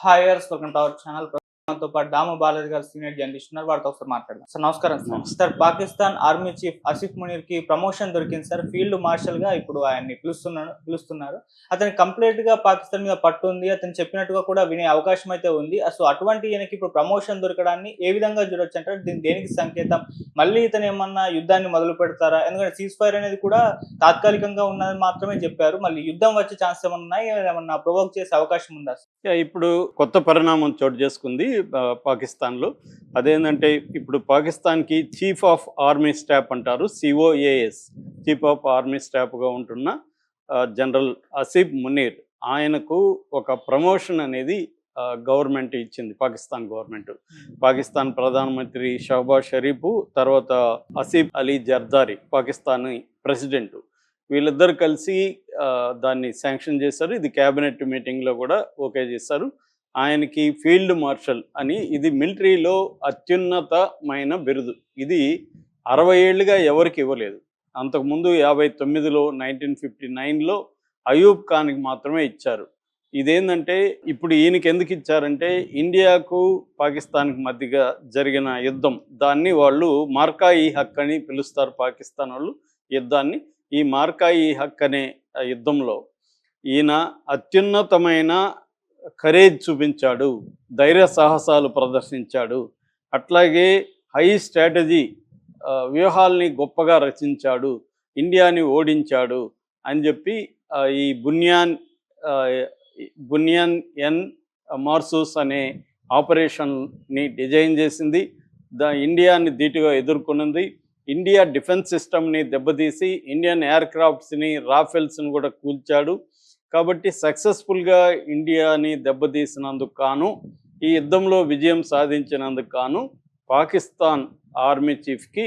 హాయర్స్ welcome to our channel. ప్రస్తుతంతో పాటు దాము బాలాజీ గారు senior journalist ఉన్నారు. వారితో ఒకసారి మాట్లాడదాం. సార్ నమస్కారం sir. Sir Pakistan army chief Asif Munir కి ప్రమోషన్ దొరికింది సార్. ఫీల్డ్ మార్షల్ గా ఇప్పుడు ఆయన్ని పిలుస్తున్నారు. అతని కంప్లీట్ గా పాకిస్తాన్ మీద పట్టు ఉంది. అతను చెప్పినట్టుగా కూడా వినే అవకాశం అయితే ఉంది. సో అటువంటి ఈయనకి ఇప్పుడు ప్రమోషన్ దొరకడాన్ని ఏ విధంగా చూడొచ్చు అంటారు? దీని దేనికి సంకేతం? మళ్ళీ ఇతను ఏమన్నా యుద్ధాన్ని మొదలు పెడతారా? ఎందుకంటే సీజ్ ఫైర్ అనేది కూడా తాత్కాలికంగా ఉన్నది మాత్రమే చెప్పారు. మళ్ళీ యుద్ధం వచ్చే ఛాన్స్ ఏమన్నా ఉన్నాయి? ఏమన్నా ప్రొవోక్ చేసే అవకాశం ఉందా? ఇప్పుడు కొత్త పరిణామం చోటు చేసుకుంది పాకిస్తాన్లో. అదేంటంటే ఇప్పుడు పాకిస్తాన్కి చీఫ్ ఆఫ్ ఆర్మీ స్టాఫ్ అంటారు, COAS, చీఫ్ ఆఫ్ ఆర్మీ స్టాఫ్గా ఉంటున్న జనరల్ ఆసిఫ్ మునీర్, ఆయనకు ఒక ప్రమోషన్ అనేది గవర్నమెంట్ ఇచ్చింది. పాకిస్తాన్ గవర్నమెంట్, పాకిస్తాన్ ప్రధానమంత్రి షహబాజ్ షరీఫ్, తర్వాత ఆసిఫ్ అలీ జర్దారీ పాకిస్తాన్ ప్రెసిడెంట్, వీళ్ళిద్దరు కలిసి దాన్ని శాంక్షన్ చేశారు. ఇది క్యాబినెట్ మీటింగ్లో కూడా ఓకే చేశారు. ఆయనకి ఫీల్డ్ మార్షల్ అని, ఇది మిలిటరీలో అత్యున్నతమైన బిరుదు. ఇది 60 ఏళ్ళుగా ఎవరికి ఇవ్వలేదు. అంతకుముందు 59లో 1959లో అయూబ్ ఖాన్కి మాత్రమే ఇచ్చారు. ఇదేంటంటే ఇప్పుడు ఈయనకి ఎందుకు ఇచ్చారంటే, ఇండియాకు పాకిస్తాన్కి మధ్యగా జరిగిన యుద్ధం, దాన్ని వాళ్ళు మార్కా-ఈ హక్ అని పిలుస్తారు పాకిస్తాన్ వాళ్ళు యుద్ధాన్ని. ఈ మార్కా-ఈ హక్ అనే యుద్ధంలో ఈయన అత్యున్నతమైన కరేజ్ చూపించాడు, ధైర్య సాహసాలు ప్రదర్శించాడు, అట్లాగే హై స్ట్రాటజీ వ్యూహాల్ని గొప్పగా రచించాడు, ఇండియాని ఓడించాడు అని చెప్పి ఈ బునియాన్ ఎన్ మార్సూస్ అనే ఆపరేషన్ని డిజైన్ చేసింది. ఇండియాని ధీటుగా ఎదుర్కొన్నది. ఇండియా డిఫెన్స్ సిస్టమ్ని దెబ్బతీసి ఇండియన్ ఎయిర్క్రాఫ్ట్స్ని, రాఫెల్స్ని కూడా కూల్చాడు. కాబట్టి సక్సెస్ఫుల్గా ఇండియాని దెబ్బతీసినందుకు గాను, ఈ యుద్ధంలో విజయం సాధించినందుకు గాను పాకిస్తాన్ ఆర్మీ చీఫ్కి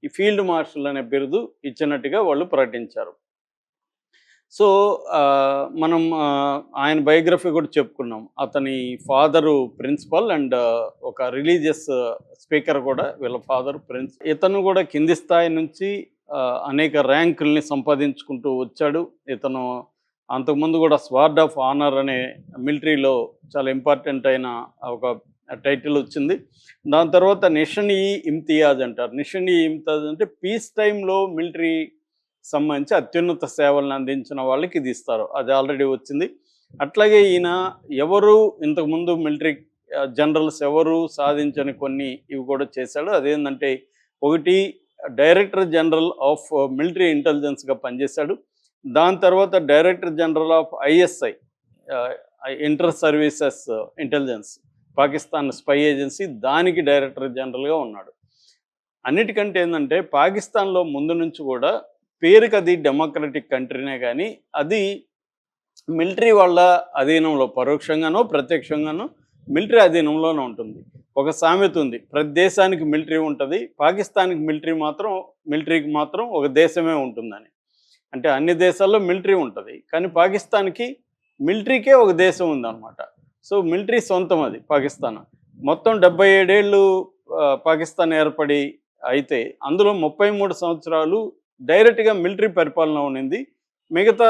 ఈ ఫీల్డ్ మార్షల్ అనే బిరుదు ఇచ్చినట్టుగా వాళ్ళు ప్రకటించారు. సో మనం ఆయన బయోగ్రఫీ కూడా చెప్పుకున్నాం. అతని ఫాదరు ప్రిన్సిపల్ అండ్ ఒక రిలీజియస్ స్పీకర్ కూడా, వీళ్ళ ఫాదర్ ప్రిన్స్. ఇతను కూడా కింది స్థాయి నుంచి అనేక ర్యాంకుల్ని సంపాదించుకుంటూ వచ్చాడు. ఇతను అంతకుముందు కూడా స్వార్డ్ ఆఫ్ ఆనర్ అనే మిలిటరీలో చాలా ఇంపార్టెంట్ అయిన ఒక టైటిల్ వచ్చింది. దాని తర్వాత నిషన్-ఇ-ఇమ్తియాజ్ అంటారు. నిషన్-ఇ-ఇమ్తియాజ్ అంటే పీస్ టైంలో మిలిటరీ సంబంధించి అత్యున్నత సేవలను అందించిన వాళ్ళకి ఇది ఇస్తారు. అది ఆల్రెడీ వచ్చింది. అట్లాగే ఈయన ఎవరు ఇంతకుముందు మిలిటరీ జనరల్స్ ఎవరు సాధించని కొన్ని ఇవి కూడా చేశాడు. అదేంటంటే, ఒకటి డైరెక్టర్ జనరల్ ఆఫ్ మిలిటరీ ఇంటెలిజెన్స్గా పనిచేశాడు. దాని తర్వాత director general of ISI, inter services intelligence, Pakistan spy agency, దానికి డైరెక్టర్ జనరల్గా ఉన్నాడు. అన్నిటికంటే ఏంటంటే, పాకిస్తాన్లో ముందు నుంచి కూడా పేరుకి అది డెమోక్రటిక్ కంట్రీనే, కానీ అది మిలిటరీ వాళ్ళ అధీనంలో, పరోక్షంగానో ప్రత్యక్షంగానో మిలిటరీ అధీనంలోనే ఉంటుంది. ఒక సామెత ఉంది, ప్రతి దేశానికి మిలిటరీ ఉంటుంది, పాకిస్తాన్కి మిలిటరీకి మాత్రం ఒక దేశమే ఉంటుందని. అంటే అన్ని దేశాల్లో మిలిటరీ ఉంటుంది, కానీ పాకిస్తాన్కి మిలిటరీకే ఒక దేశం ఉందన్నమాట. సో మిలిటరీ సొంతం అది పాకిస్తాన్. మొత్తం 77 ఏళ్ళు పాకిస్తాన్ ఏర్పడి అయితే అందులో 33 సంవత్సరాలు డైరెక్ట్గా మిలిటరీ పరిపాలన ఉన్నింది, మిగతా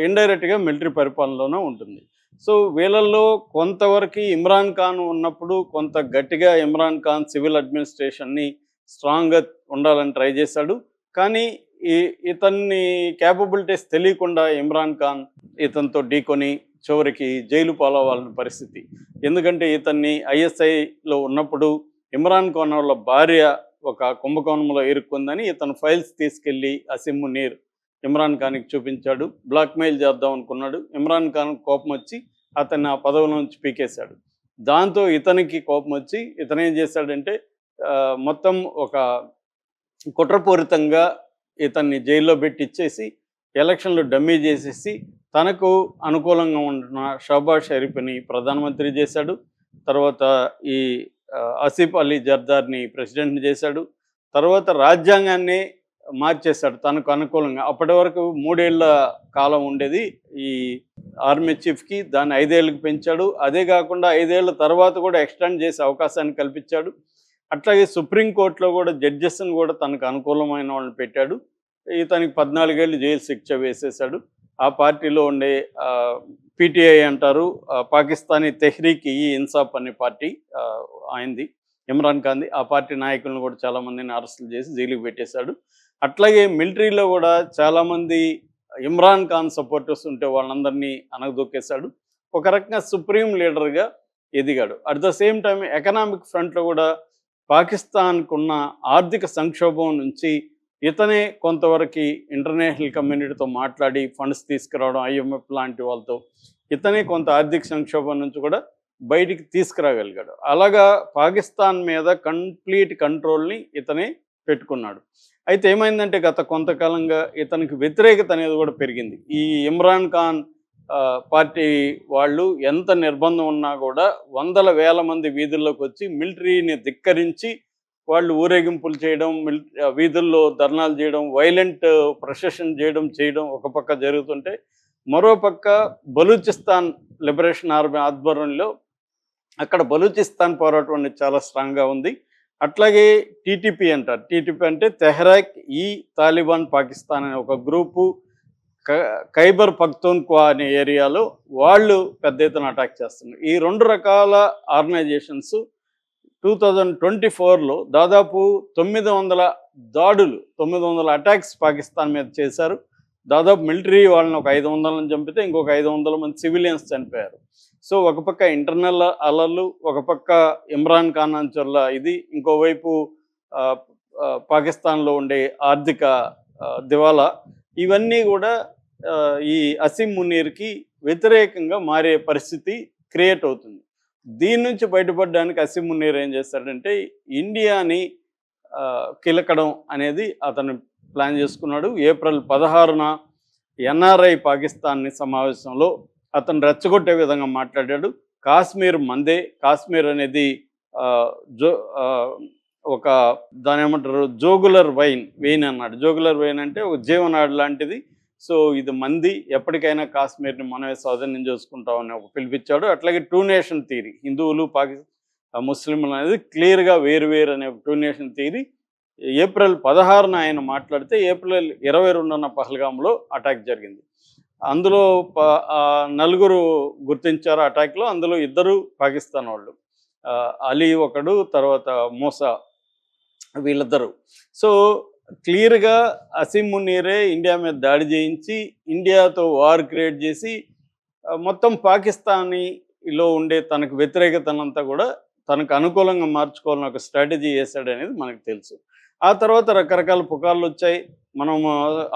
ఇండైరెక్ట్గా మిలిటరీ పరిపాలనలోనే ఉంటుంది. సో వీళ్ళల్లో కొంతవరకు ఇమ్రాన్ ఖాన్ ఉన్నప్పుడు కొంత గట్టిగా ఇమ్రాన్ ఖాన్ సివిల్ అడ్మినిస్ట్రేషన్ని స్ట్రాంగ్గా ఉండాలని ట్రై చేశాడు. కానీ ఇతన్ని క్యాపబిలిటీస్ తెలియకుండా ఇమ్రాన్ ఖాన్ ఇతనితో ఢీకొని చివరికి జైలు పాలవ్వాలని పరిస్థితి. ఎందుకంటే ఇతన్ని ISIలో ఉన్నప్పుడు ఇమ్రాన్ ఖాన్ వాళ్ళ భార్య ఒక కుంభకోణంలో ఇరుక్కుందని ఇతను ఫైల్స్ తీసుకెళ్ళి ఆసిఫ్ మునీర్ ఇమ్రాన్ ఖాన్కి చూపించాడు. బ్లాక్మెయిల్ చేద్దాం అనుకున్నాడు. ఇమ్రాన్ ఖాన్ కోపం వచ్చి అతన్ని ఆ పదవి నుంచి పీకేశాడు. దాంతో ఇతనికి కోపం వచ్చి ఇతను ఏం చేశాడంటే, మొత్తం ఒక కుట్రపూరితంగా ఇతన్ని జైల్లో పెట్టిచ్చేసి ఎలక్షన్లు డమ్మీ చేసేసి తనకు అనుకూలంగా ఉంటున్న షహబాజ్ షరీఫ్ని ప్రధానమంత్రి చేశాడు. తర్వాత ఈ ఆసిఫ్ అలీ జర్దార్ని ప్రెసిడెంట్ని చేశాడు. తర్వాత రాజ్యాంగాన్ని మార్చేశాడు తనకు అనుకూలంగా. అప్పటి వరకు 3 ఏళ్ల కాలం ఉండేది ఈ ఆర్మీ చీఫ్కి, దాన్ని 5 ఏళ్ళకి పెంచాడు. అదే కాకుండా 5 ఏళ్ల తర్వాత కూడా ఎక్స్టెండ్ చేసే అవకాశాన్ని కల్పించాడు. అట్లాగే సుప్రీంకోర్టులో కూడా జడ్జెస్ని కూడా తనకు అనుకూలమైన వాళ్ళని పెట్టాడు. ఇతనికి 14 ఏళ్ళు జైలు శిక్ష వేసేశాడు. ఆ పార్టీలో ఉండే పీటీఐ అంటారు, పాకిస్తానీ తెహ్రీక్ ఈ ఇన్సాఫ్ అనే పార్టీ ఆయనది, ఇమ్రాన్ ఖాన్ది. ఆ పార్టీ నాయకులను కూడా చాలామందిని అరెస్టులు చేసి జైలుకి పెట్టేశాడు. అట్లాగే మిలిటరీలో కూడా చాలామంది ఇమ్రాన్ ఖాన్ సపోర్టర్స్ ఉంటే వాళ్ళందరినీ అనగదొక్కేశాడు. ఒక రకంగా సుప్రీం లీడర్గా ఎదిగాడు. At the same time economic ఫ్రంట్లో కూడా పాకిస్తాన్కు ఉన్న ఆర్థిక సంక్షోభం నుంచి ఇతనే కొంతవరకు ఇంటర్నేషనల్ కమ్యూనిటీతో మాట్లాడి ఫండ్స్ తీసుకురావడం, ఐఎంఎఫ్ లాంటి వాళ్ళతో ఇతనే కొంత ఆర్థిక సంక్షోభం నుంచి కూడా బయటికి తీసుకురాగలిగాడు. అలాగా పాకిస్తాన్ మీద కంప్లీట్ కంట్రోల్ని ఇతనే పెట్టుకున్నాడు. అయితే ఏమైందంటే గత కొంతకాలంగా ఇతనికి వ్యతిరేకత అనేది కూడా పెరిగింది. ఈ ఇమ్రాన్ ఖాన్ పార్టీ వాళ్ళు ఎంత నిర్బంధం ఉన్నా కూడా వందల వేల మంది వీధుల్లోకి వచ్చి మిలిటరీని ధిక్కరించి వాళ్ళు ఊరేగింపులు చేయడం, వీధుల్లో ధర్నాలు చేయడం, వైలెంట్ ప్రొసెషన్ చేయడం ఒక పక్క జరుగుతుంటే, మరోపక్క బలూచిస్తాన్ లిబరేషన్ ఆర్మీ ఆధ్వర్యంలో అక్కడ బలూచిస్తాన్ పోరాటం అనేది చాలా స్ట్రాంగ్గా ఉంది. అట్లాగే టీటీపీ అంటారు. టీటీపీ అంటే తెహ్రీక్ ఈ తాలిబాన్ పాకిస్తాన్ అనే ఒక గ్రూపు ఖైబర్ పఖ్తూన్ఖ్వా అనే ఏరియాలో వాళ్ళు పెద్ద ఎత్తున అటాక్ చేస్తున్నారు. ఈ రెండు రకాల ఆర్గనైజేషన్స్ 2024లో దాదాపు 900 దాడులు, 900 అటాక్స్ పాకిస్తాన్ మీద చేశారు. దాదాపు మిలిటరీ వాళ్ళని ఒక 500 చంపితే ఇంకొక 500 మంది సివిలియన్స్ చనిపోయారు. సో ఒక పక్క ఇంటర్నల్ అలర్లు, ఒక పక్క ఇమ్రాన్ ఖాన్ అంచర్ల ఇది, ఇంకోవైపు పాకిస్తాన్లో ఉండే ఆర్థిక దివాలా, ఇవన్నీ కూడా ఈ అసీం మునీర్కి వ్యతిరేకంగా మారే పరిస్థితి క్రియేట్ అవుతుంది. దీని నుంచి బయటపడడానికి అసీం మునీర్ ఏం చేస్తాడంటే ఇండియాని కిలకడం అనేది అతను ప్లాన్ చేసుకున్నాడు. ఏప్రిల్ 16న ఎన్ఆర్ఐ పాకిస్తాన్ని సమావేశంలో అతను రెచ్చగొట్టే విధంగా మాట్లాడాడు. కాశ్మీర్ మందే, కాశ్మీర్ అనేది ఒక దాని ఏమంటారు జోగులర్ వెయిన్ అన్నాడు. జోగులర్ వెయిన్ అంటే ఒక జీవనాడు లాంటిది. సో ఇది మంది, ఎప్పటికైనా కాశ్మీర్ని మనమే స్వాధీనం చేసుకుంటామని ఒక పిలిపించాడు. అట్లాగే 2 నేషన్ థియరీ, హిందువులు ముస్లింలు అనేది క్లియర్గా వేరు అనే 2 నేషన్ థియరీ ఏప్రిల్ 16న ఆయన మాట్లాడితే ఏప్రిల్ 22న పహల్గామ్లో అటాక్ జరిగింది. అందులో 4 గుర్తించారు అటాక్లో. అందులో 2 పాకిస్తాన్ వాళ్ళు, అలీ ఒకడు, తర్వాత మూసా, వీళ్ళిద్దరు. సో క్లియర్గా అసీం మునీరే ఇండియా మీద దాడి చేయించి ఇండియాతో వార్ క్రియేట్ చేసి మొత్తం పాకిస్తానీలో ఉండే తనకు వ్యతిరేకతనంతా కూడా తనకు అనుకూలంగా మార్చుకోవాలని ఒక స్ట్రాటజీ వేశాడు అనేది మనకు తెలుసు. ఆ తర్వాత రకరకాల పుకార్లు వచ్చాయి. మనం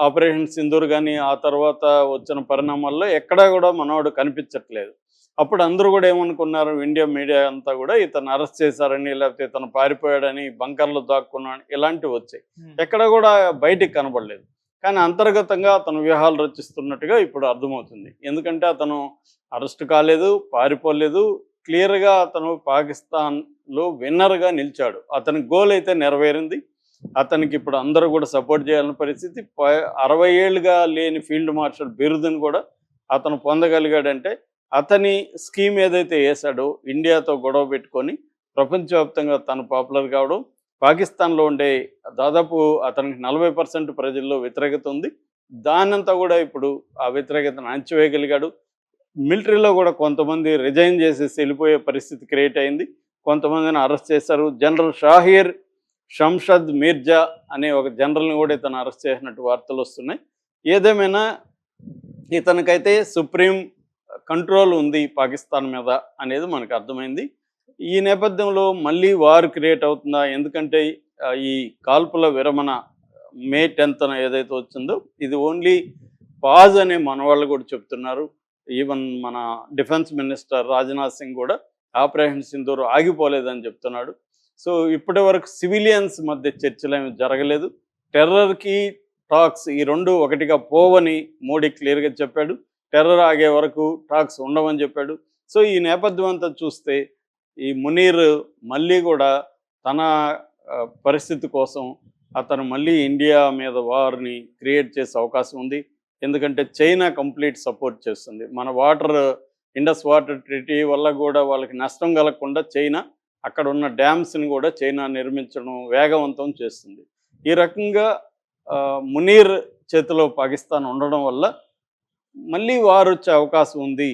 ఆపరేషన్ సింధూర్ కానీ ఆ తర్వాత వచ్చిన పరిణామాల్లో ఎక్కడా కూడా మనవాడు కనిపించట్లేదు. అప్పుడు అందరూ కూడా ఏమనుకున్నారు, ఇండియా మీడియా అంతా కూడా ఇతను అరెస్ట్ చేశారని, లేకపోతే ఇతను పారిపోయాడని, బంకర్లో దాక్కున్నాడని ఇలాంటివి వచ్చాయి. ఎక్కడ కూడా బయటికి కనబడలేదు. కానీ అంతర్గతంగా అతను వ్యూహాలు రచిస్తున్నట్టుగా ఇప్పుడు అర్థమవుతుంది. ఎందుకంటే అతను అరెస్ట్ కాలేదు, పారిపోలేదు. క్లియర్గా అతను పాకిస్తాన్లో విన్నర్గా నిలిచాడు. అతని గోల్ అయితే నెరవేరింది. అతనికి ఇప్పుడు అందరూ కూడా సపోర్ట్ చేయాలని పరిస్థితి. 60 ఏళ్ళుగా లేని ఫీల్డ్ మార్షల్ బిరుదును కూడా అతను పొందగలిగాడంటే అతని స్కీమ్ ఏదైతే వేశాడో ఇండియాతో గొడవ పెట్టుకొని ప్రపంచవ్యాప్తంగా తను పాపులర్ కావడం, పాకిస్తాన్లో ఉండే దాదాపు అతనికి 40% ప్రజల్లో వ్యతిరేకత ఉంది. దానంతా కూడా ఇప్పుడు ఆ వ్యతిరేకతను అణచివేయగలిగాడు. మిలిటరీలో కూడా కొంతమంది రిజైన్ చేసేసి వెళ్ళిపోయే పరిస్థితి క్రియేట్ అయింది. కొంతమందిని అరెస్ట్ చేశారు. జనరల్ షాహిర్ షంషద్ మీర్జా అనే ఒక జనరల్ని కూడా ఇతను అరెస్ట్ చేసినట్టు వార్తలు వస్తున్నాయి. ఏదేమైనా ఇతనికైతే సుప్రీం కంట్రోల్ ఉంది పాకిస్తాన్ మీద అనేది మనకు అర్థమైంది. ఈ నేపథ్యంలో మళ్ళీ వార్ క్రియేట్ అవుతుందా? ఎందుకంటే ఈ కాల్పుల విరమణ మే 10న ఏదైతే వచ్చిందో ఇది ఓన్లీ పాజ్ అనే మన వాళ్ళు కూడా చెప్తున్నారు. ఈవెన్ మన డిఫెన్స్ మినిస్టర్ రాజ్నాథ్ సింగ్ కూడా ఆపరేషన్ సింధూర్ ఆగిపోలేదని చెప్తున్నాడు. సో ఇప్పటి వరకు సివిలియన్స్ మధ్య చర్చలు ఏమి జరగలేదు. టెర్రర్కి టాక్స్ ఈ రెండు ఒకటిగా పోవని మోడీ క్లియర్గా చెప్పాడు. టెర్రర్ ఆగే వరకు టాక్స్ ఉండవని చెప్పాడు. సో ఈ నేపథ్యం అంతా చూస్తే ఈ మునీర్ మళ్ళీ కూడా తన పరిస్థితి కోసం అతను మళ్ళీ ఇండియా మీద వార్ని క్రియేట్ చేసే అవకాశం ఉంది. ఎందుకంటే చైనా కంప్లీట్ సపోర్ట్ చేస్తుంది. మన ఇండస్ వాటర్ ట్రీటీ వల్ల కూడా వాళ్ళకి నష్టం కలగకుండా చైనా అక్కడ ఉన్న డ్యామ్స్ని కూడా చైనా నిర్మించడం వేగవంతం చేస్తుంది. ఈ రకంగా మునీర్ చేతిలో పాకిస్తాన్ ఉండడం వల్ల మళ్ళీ వారు వచ్చే అవకాశం ఉంది